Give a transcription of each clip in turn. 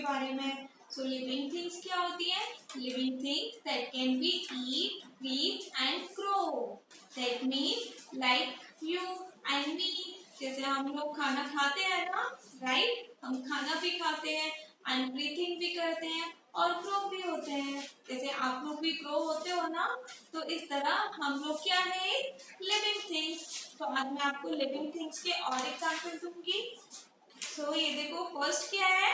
बारे में। सो living things क्या होती है? Living things that can be eat, breathe and grow. That mean like you and me. जैसे हम लोग खाना खाते हैं ना, राइट? हम खाना भी खाते हैं एंड ब्रीथिंग भी करते हैं और ग्रो भी होते हैं। जैसे आप लोग भी ग्रो होते हो ना, तो इस तरह हम लोग क्या है? Living things. तो आज मैं आपको लिविंग थिंग्स के और एग्जाम्पल दूंगी। तो ये देखो, फर्स्ट क्या है?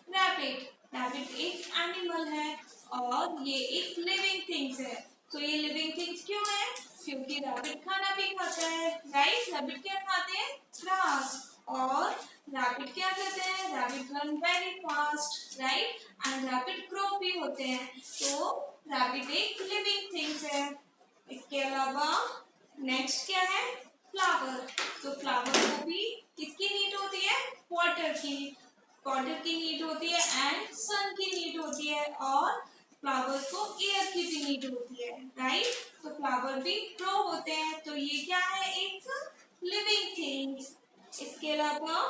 रैबिट। रैबिट एक एनिमल है और ये एक लिविंग थिंग्स है। तो ये लिविंग थिंग्स क्यों है? क्योंकि रैबिट खाना भी खाता है, राइट? रैबिट क्या खाते हैं? ग्रास। और रैबिट क्या करते हैं? Rabbit run very fast, right? And rabbit grow भी होते हैं। तो रैबिट एक लिविंग थिंग्स है। इसके अलावा नेक्स्ट क्या है? फ्लावर। तो फ्लावर को भी किसकी नीड होती है? वाटर की। वाटर की नीड होती है एंड सन की नीड होती है, और फ्लावर को एयर की भी नीड होती है, राइट? तो फ्लावर भी ग्रो होते हैं। तो ये क्या है? एक लिविंग थिंग्स। इसके अलावा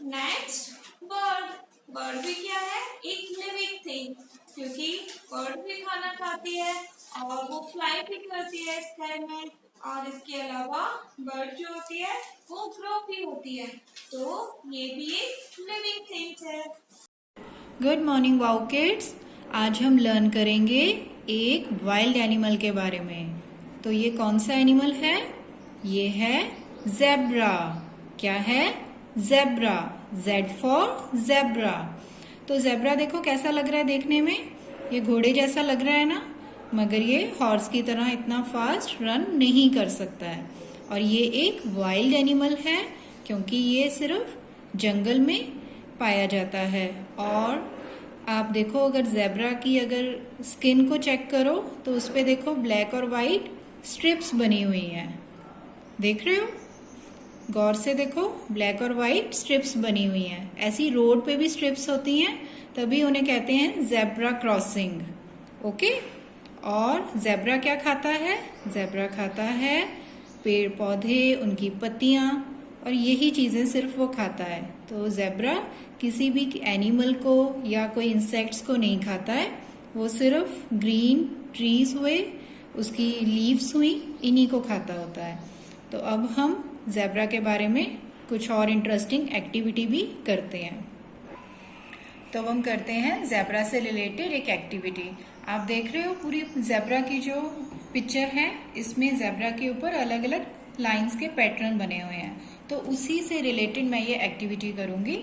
नेक्स्ट बर्ड। बर्ड भी क्या है? एक लिविंग थिंग, क्योंकि बर्ड भी खाना खाती है और वो फ्लाई भी करती है स्काई में। और इसके अलावा बर्ड जो होती है वो ग्रो भी होती है। तो ये भी एक लिविंग थिंग्स है। Good morning wow kids. आज हम लर्न करेंगे एक वाइल्ड एनिमल के बारे में। तो ये कौन सा एनिमल है? ये है ज़ेब्रा। क्या है? ज़ेब्रा। Z for zebra. तो ज़ेब्रा देखो कैसा लग रहा है देखने में? ये घोड़े जैसा लग रहा है ना, मगर ये हॉर्स की तरह इतना फास्ट रन नहीं कर सकता है। और ये एक वाइल्ड एनिमल है क्योंकि ये सिर्फ जंगल में पाया जाता है। और आप देखो, अगर ज़ेब्रा की अगर स्किन को चेक करो तो उस पे देखो ब्लैक और वाइट स्ट्रिप्स बनी हुई हैं। देख रहे हो? गौर से देखो, ब्लैक और वाइट स्ट्रिप्स बनी हुई हैं। ऐसी रोड पे भी स्ट्रिप्स होती हैं, तभी उन्हें कहते हैं ज़ेब्रा क्रॉसिंग। ओके। और ज़ेब्रा क्या खाता है? ज़ेब्रा खाता है पेड़ पौधे, उनकी पत्तियां, और यही चीज़ें सिर्फ वो खाता है। तो ज़ेब्रा किसी भी एनिमल को या कोई इंसेक्ट्स को नहीं खाता है। वो सिर्फ ग्रीन ट्रीज हुए, उसकी लीव्स हुई, इन्हीं को खाता होता है। तो अब हम ज़ेब्रा के बारे में कुछ और इंटरेस्टिंग एक्टिविटी भी करते हैं। तो हम करते हैं ज़ेब्रा से रिलेटेड एक एक्टिविटी। आप देख रहे हो पूरी ज़ेब्रा की जो पिक्चर है, इसमें ज़ेब्रा के ऊपर अलग अलग लाइंस के पैटर्न बने हुए हैं। तो उसी से रिलेटेड मैं ये एक्टिविटी करूंगी।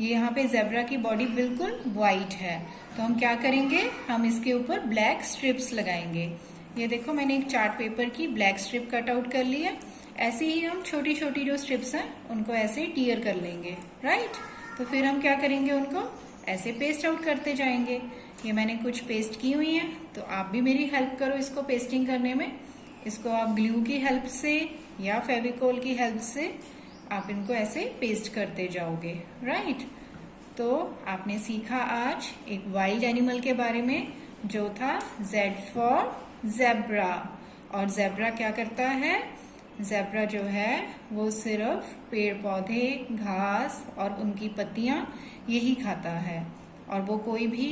ये यहाँ पे ज़ेब्रा की बॉडी बिल्कुल वाइट है, तो हम क्या करेंगे? हम इसके ऊपर ब्लैक स्ट्रिप्स लगाएंगे। ये देखो, मैंने एक चार्ट पेपर की ब्लैक स्ट्रिप कट आउट कर ली है। ऐसे ही हम छोटी छोटी जो स्ट्रिप्स हैं उनको ऐसे टीयर कर लेंगे, राइट? तो फिर हम क्या करेंगे? उनको ऐसे पेस्ट आउट करते जाएंगे। ये मैंने कुछ पेस्ट की हुई है, तो आप भी मेरी हेल्प करो इसको पेस्टिंग करने में। इसको आप ग्लू की हेल्प से या फेविकोल की हेल्प से आप इनको ऐसे पेस्ट करते जाओगे, राइट? तो आपने सीखा आज एक वाइल्ड एनिमल के बारे में जो था जेड फॉर ज़ेब्रा। और ज़ेब्रा क्या करता है? ज़ेब्रा जो है वो सिर्फ पेड़ पौधे, घास और उनकी पत्तियां यही खाता है, और वो कोई भी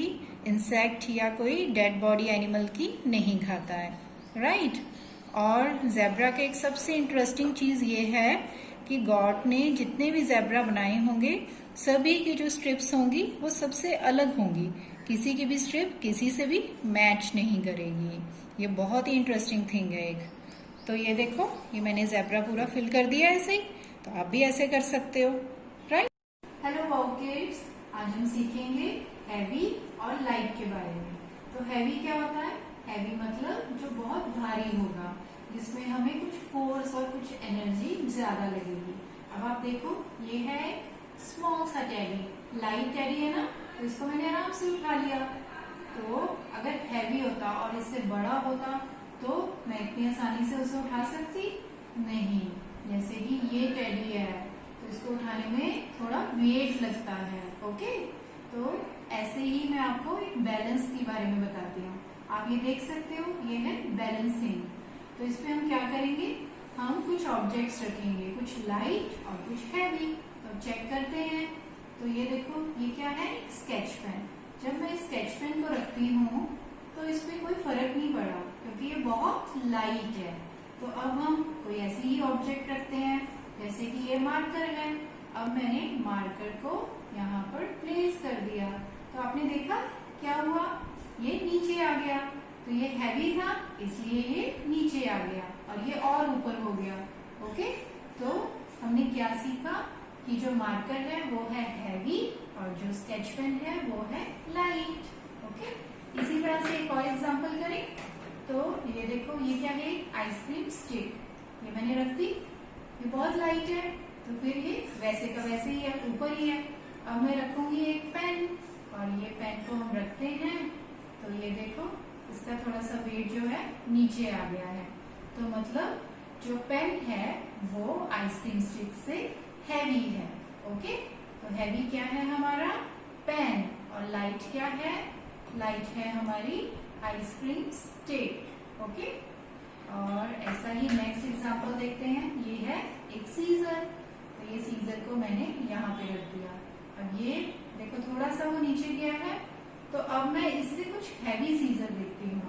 इंसेक्ट या कोई डेड बॉडी एनिमल की नहीं खाता है, राइट? और ज़ेब्रा का एक सबसे इंटरेस्टिंग चीज़ ये है कि गॉड ने जितने भी ज़ेब्रा बनाए होंगे, सभी की जो स्ट्रिप्स होंगी वो सबसे अलग होंगी। किसी की भी स्ट्रिप किसी से भी मैच नहीं करेगी। ये बहुत ही इंटरेस्टिंग थिंग है एक। तो ये देखो, ये मैंने ज़ेब्रा पूरा फिल कर दिया ऐसे ही, तो आप भी ऐसे कर सकते हो, राइट? हेलो वाओ किड्स, आज हम सीखेंगे हैवी और लाइट के बारे में। तो हैवी क्या होता है? हैवी मतलब जो बहुत भारी होगा, जिसमें हमें कुछ फोर्स और कुछ एनर्जी ज्यादा लगेगी। अब आप देखो, ये है स्मॉल सा टेडी, लाइट टेडी है ना, तो इसको मैंने आराम से उठा लिया। तो अगर हैवी होता और इससे बड़ा होता तो मैं इतनी आसानी से उसे उठा सकती नहीं। जैसे कि ये टेडी है, तो इसको उठाने में थोड़ा वेट लगता है, ओके? तो ऐसे ही मैं आपको एक बैलेंस के बारे में बताती हूँ। आप ये देख सकते हो, ये है बैलेंसिंग। तो इसमें हम क्या करेंगे? हम कुछ ऑब्जेक्ट्स रखेंगे, कुछ लाइट और कुछ हैवी। तो चेक करते हैं। तो ये देखो, ये क्या है, एक स्केच पेन। जब मैं स्केच पेन को रखती हूँ तो इस पे कोई फर्क नहीं पड़ा क्योंकि ये बहुत लाइट है। तो अब हम कोई ऐसे ही ऑब्जेक्ट रखते हैं, जैसे कि ये मार्कर है। अब मैंने मार्कर को यहाँ पर प्लेस कर दिया, तो आपने देखा क्या हुआ, ये नीचे आ गया। तो ये हैवी था इसलिए ये नीचे आ गया और ये और ऊपर हो गया। ओके, तो हमने क्या सीखा कि जो मार्कर है वो है हैवी और जो स्केच पेन है वो है लाइट। ओके, इसी तरह से एक और एग्जांपल करें। तो ये देखो, ये क्या है, आइसक्रीम स्टिक। ये मैंने रख दी, ये बहुत लाइट है तो फिर ये वैसे का वैसे ही है, ऊपर ही है। अब मैं रखूंगी एक पेन और ये पेन को हम रखते हैं तो ये देखो, इसका थोड़ा सा वेट जो है नीचे आ गया है। तो मतलब जो पेन है वो आइसक्रीम स्टिक से हैवी है। ओके, तो हैवी क्या है हमारा, पेन, और लाइट क्या है, लाइट है हमारी आइसक्रीम स्टिक। ओके, और ऐसा ही नेक्स्ट एग्जांपल देखते हैं। ये है एक सीजर। तो ये सीजर को मैंने यहाँ पे रख दिया। अब ये देखो थोड़ा सा वो नीचे गया है, तो अब मैं इससे कुछ हैवी सीजर देखती हूँ।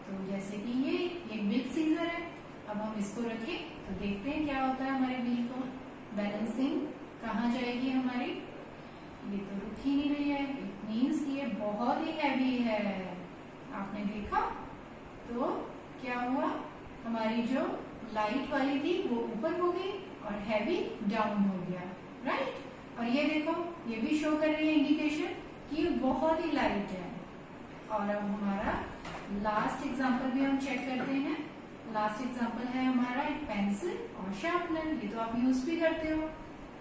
तो जैसे कि ये एक बिग सीजर है। अब हम इसको रखें तो देखते हैं क्या होता है हमारे व्हील को। बैलेंसिंग कहाँ जाएगी हमारी, ये तो रुक ही नहीं रही है। इट मीन्स कि ये बहुत ही हैवी है। आपने देखा, तो क्या हुआ, हमारी जो लाइट वाली थी वो ऊपर हो गई और हैवी डाउन हो गया, राइट। और ये देखो, ये भी शो कर रही है इंडिकेशन कि ये बहुत ही लाइट है। और अब हमारा लास्ट एग्जांपल भी हम चेक करते हैं। लास्ट एग्जांपल है हमारा एक पेंसिल और शार्पनर। ये तो आप यूज भी करते हो।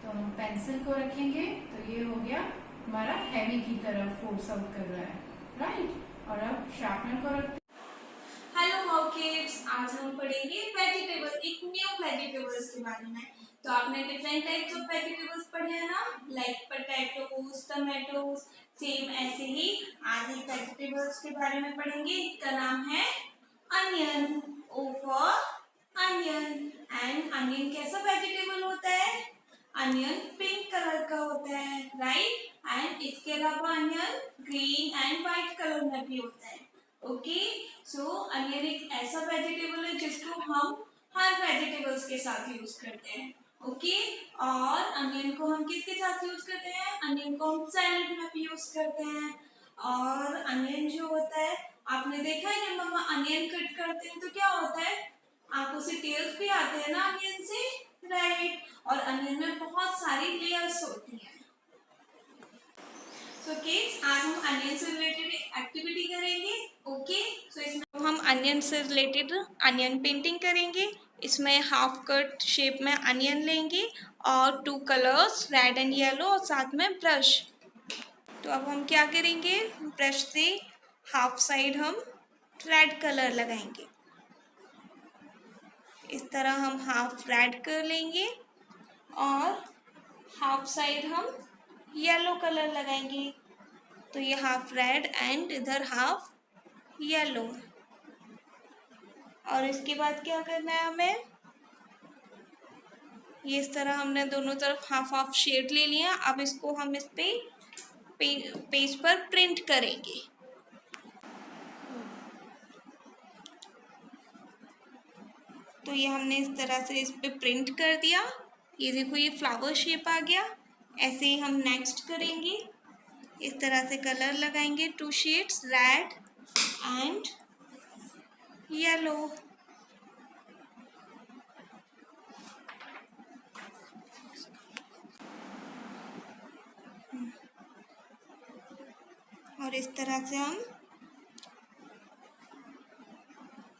तो हम पेंसिल को रखेंगे तो ये हो गया हमारा हैवी की तरफ फोर्स आउट कर रहा है, राइट। और अब शार्पनर को रखते हैं। हेलो वाओ किड्स, आज हम पढ़ेंगे वेजिटेबल, एक न्यू वेजिटेबल्स के बारे में। तो आपने डिफरेंट टाइप्स ऑफ वेजिटेबल्स पढ़े हैं ना, लाइक पोटैटोज, टमेटोज। सेम ऐसे ही आज एक वेजिटेबल्स के बारे में पढ़ेंगे। इसका नाम है onion. O for onion. And onion कैसा वेजिटेबल होता है, अनियन पिंक कलर का होता है, राइट। एंड इसके अलावा onion green and white colour में भी होता है। ओके, सो अनियन एक ऐसा वेजिटेबल है जिसको हम हर वेजिटेबल्स के साथ यूज करते हैं। ओके, और अनियन को हम किसके साथ यूज करते हैं, अनियन को हम सैलेड में भी यूज करते हैं। और अनियन जो होता है, आपने देखा है जब मम्मा अनियन कट करते हैं तो क्या होता है, आंखों से टेल्स भी आते हैं ना अनियन से, राइट। और अनियन में बहुत सारी लेयर्स होती हैं। सो किड्स, आज हम अनियन से रिलेटेड एक्टिविटी करेंगे। ओके, सो इसमें हम अनियन से रिलेटेड अनियन पेंटिंग करेंगे। इसमें हाफ कट शेप में अनियन लेंगे और 2 कलर्स रेड एंड येलो और साथ में ब्रश। तो अब हम क्या करेंगे, ब्रश से हाफ साइड हम रेड कलर लगाएंगे। इस तरह हम हाफ रेड कर लेंगे और हाफ साइड हम येलो कलर लगाएंगे। तो ये हाफ रेड एंड इधर हाफ येलो। और इसके बाद क्या करना है हमें, ये इस तरह हमने दोनों तरफ हाफ हाफ शेड ले लिया। अब इसको हम इस पे पेज पर प्रिंट करेंगे। तो ये हमने इस तरह से इस पे प्रिंट कर दिया। ये देखो, ये फ्लावर शेप आ गया। ऐसे ही हम नेक्स्ट करेंगे, इस तरह से कलर लगाएंगे, 2 शेड्स रेड एंड येलो। और इस तरह से हम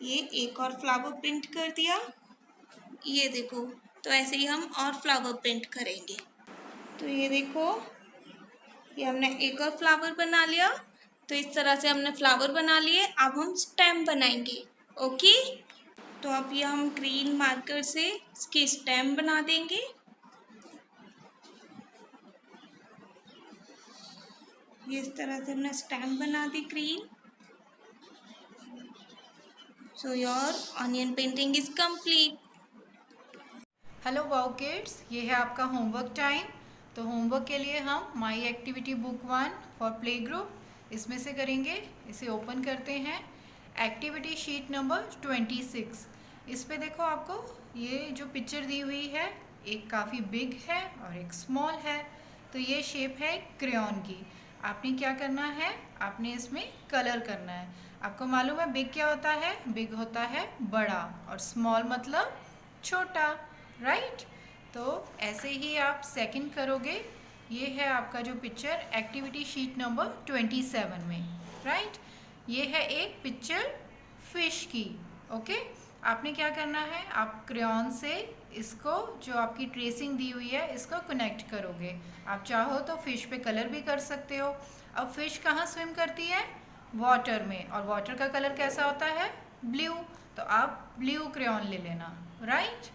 ये एक और फ्लावर प्रिंट कर दिया। ये देखो, तो ऐसे ही हम और फ्लावर प्रिंट करेंगे। तो ये देखो, ये हमने एक और फ्लावर बना लिया। तो इस तरह से हमने फ्लावर बना लिए। अब हम स्टेम बनाएंगे। ओके, तो अब ये हम ग्रीन मार्कर से इसकी स्टेम बना देंगे। ये इस तरह से हमने स्टेम बना दी green. So your onion painting is complete. Hello wow kids, ये है आपका होमवर्क टाइम। तो होमवर्क के लिए हम my activity book 1 for play group इसमें से करेंगे। इसे ओपन करते हैं। Activity sheet number 26। इस पे देखो आपको ये जो पिक्चर दी हुई है, एक काफ़ी बिग है और एक स्मॉल है। तो ये शेप है क्रेयॉन की। आपने क्या करना है, आपने इसमें कलर करना है। आपको मालूम है बिग क्या होता है? बिग होता है बड़ा और स्मॉल मतलब छोटा, राइट? तो ऐसे ही आप सेकंड करोगे। ये है आपका जो पिक्चर एक्टिविटी शीट नंबर 27 में, राइट? ये है एक पिक्चर फिश की। ओके, आपने क्या करना है, आप क्रेयॉन से इसको जो आपकी ट्रेसिंग दी हुई है इसको कनेक्ट करोगे। आप चाहो तो फिश पे कलर भी कर सकते हो। अब फिश कहाँ स्विम करती है? वाटर में, और वाटर का कलर कैसा होता है? ब्लू। तो आप ब्लू क्रेयॉन ले लेना, राइट?